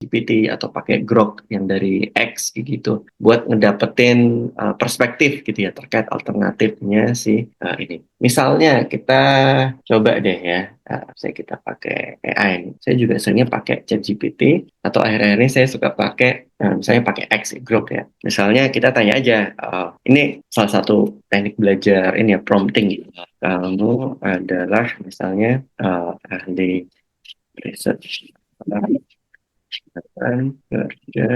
ChatGPT atau pakai Grok yang dari X gitu buat ngedapetin perspektif gitu ya terkait alternatifnya si ini. Misalnya kita coba deh ya, saya kita pakai AI nih. Saya juga seringnya pakai ChatGPT atau akhir-akhir ini saya suka pakai misalnya pakai X Grok ya. Misalnya kita tanya aja, ini salah satu teknik belajar ini ya prompting gitu. Kamu adalah misalnya ahli research akan kerja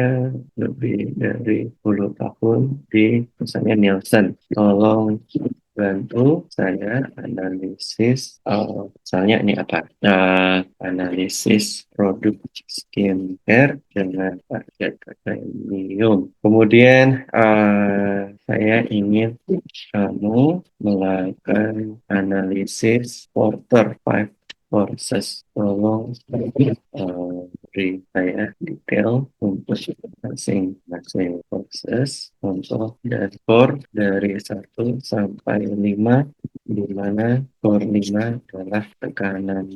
lebih dari 10 tahun di misalnya Nielsen. Tolong bantu saya analisis, misalnya ini apa? Analisis produk skincare dengan target premium. Kemudian saya ingin kamu melakukan analisis quarter five courses. Tolong beri saya detail untuk masing-masing courses untuk dashboard dari 1 sampai 5, di mana skor 5 adalah tekanan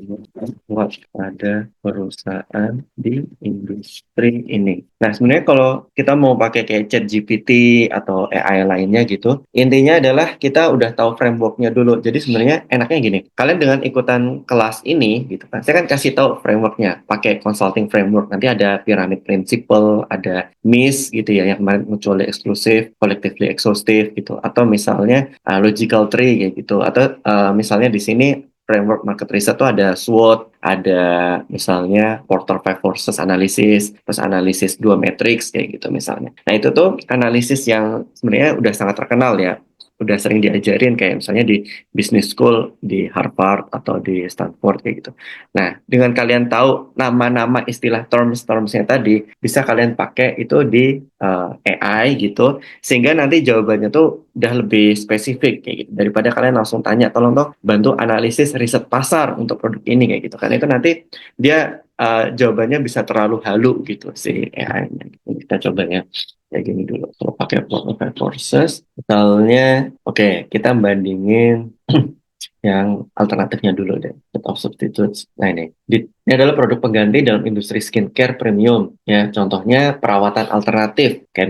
kuat pada perusahaan di industri ini. Nah, sebenarnya kalau kita mau pakai kayak ChatGPT atau AI lainnya gitu, intinya adalah kita udah tahu frameworknya dulu. Jadi sebenarnya enaknya gini, kalian dengan ikutan kelas ini gitu kan, saya kan kasih tahu frameworknya, pakai consulting framework. Nanti ada pyramid principle, ada MIS gitu ya, yang kemarin mutually exclusive, collectively exhaustive gitu, atau misalnya logical tree kayak gitu, atau misalnya di sini framework market research tuh ada SWOT, ada misalnya quarter five forces analysis, terus analisis dua matrix kayak gitu misalnya. Nah itu tuh analisis yang sebenarnya udah sangat terkenal ya, udah sering diajarin kayak misalnya di business school di Harvard atau di Stanford kayak gitu. Nah dengan kalian tahu nama-nama istilah terms-termsnya tadi, bisa kalian pakai itu di AI gitu, sehingga nanti jawabannya tuh udah lebih spesifik kayak gitu daripada kalian langsung tanya tolong dong bantu analisis riset pasar untuk produk ini kayak gitu kan, itu nanti dia jawabannya bisa terlalu halu gitu si AI-nya. Kita coba ya kayak gini dulu. Kalau pakai Five Forces misalnya, oke kita bandingin yang alternatifnya dulu deh, set of substitutes. Nah ini adalah produk pengganti dalam industri skincare premium. Ya, contohnya perawatan alternatif, kayak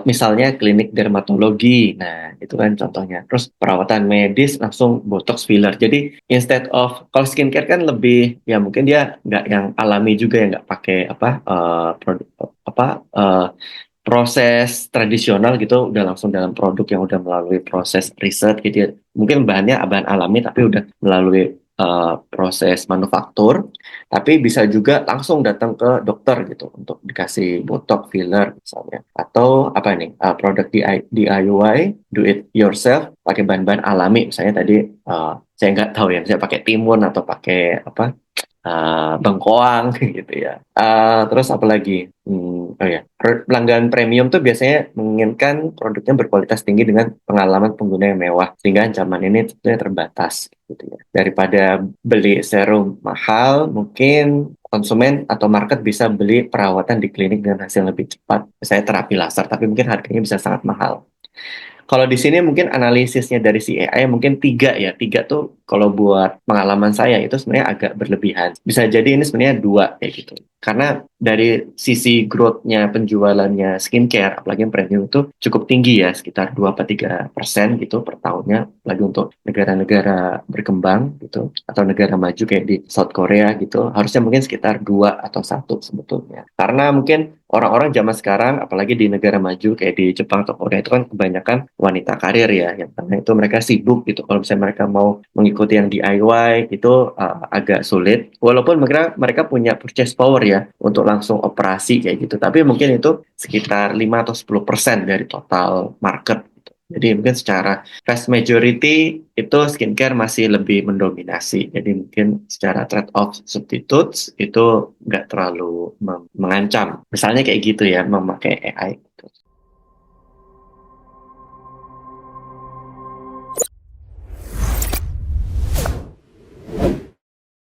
misalnya klinik dermatologi. Nah, itu kan contohnya. Terus perawatan medis langsung botox filler. Jadi instead of kalau skincare kan lebih ya mungkin dia nggak yang alami juga ya, nggak pakai apa produk apa proses tradisional gitu, udah langsung dalam produk yang udah melalui proses riset gitu ya. Mungkin bahannya bahan alami tapi udah melalui proses manufaktur, tapi bisa juga langsung datang ke dokter gitu untuk dikasih botok filler misalnya, atau apa nih produk DIY do it yourself pakai bahan-bahan alami misalnya tadi saya nggak tahu ya, saya pakai timun atau pakai apa bengkoang gitu ya. Terus apa lagi? Oh ya, pelanggan premium tuh biasanya menginginkan produknya berkualitas tinggi dengan pengalaman pengguna yang mewah, sehingga ancaman ini tentunya terbatas gitu ya. Daripada beli serum mahal, mungkin konsumen atau market bisa beli perawatan di klinik dengan hasil lebih cepat. Misalnya terapi laser, tapi mungkin harganya bisa sangat mahal. Kalau di sini mungkin analisisnya dari si AI mungkin tiga ya. Tiga tuh kalau buat pengalaman saya itu sebenarnya agak berlebihan. Bisa jadi ini sebenarnya dua kayak gitu. Karena dari sisi growth-nya penjualannya skincare, apalagi yang premium itu cukup tinggi ya, sekitar 2-3% gitu per tahunnya. Lagi untuk negara-negara berkembang gitu, atau negara maju kayak di South Korea gitu, harusnya mungkin sekitar 2 atau 1 sebetulnya. Karena mungkin orang-orang zaman sekarang, apalagi di negara maju kayak di Jepang atau Korea itu kan kebanyakan wanita karir ya, yang karena itu mereka sibuk gitu. Kalau misalnya mereka mau mengikuti yang DIY itu agak sulit. Walaupun mereka punya purchase power ya untuk langsung operasi kayak gitu. Tapi mungkin itu sekitar 5 atau 10% dari total market. Gitu. Jadi mungkin secara vast majority itu skincare masih lebih mendominasi. Jadi mungkin secara trade-off substitutes itu nggak terlalu mengancam. Misalnya kayak gitu ya, memakai AI.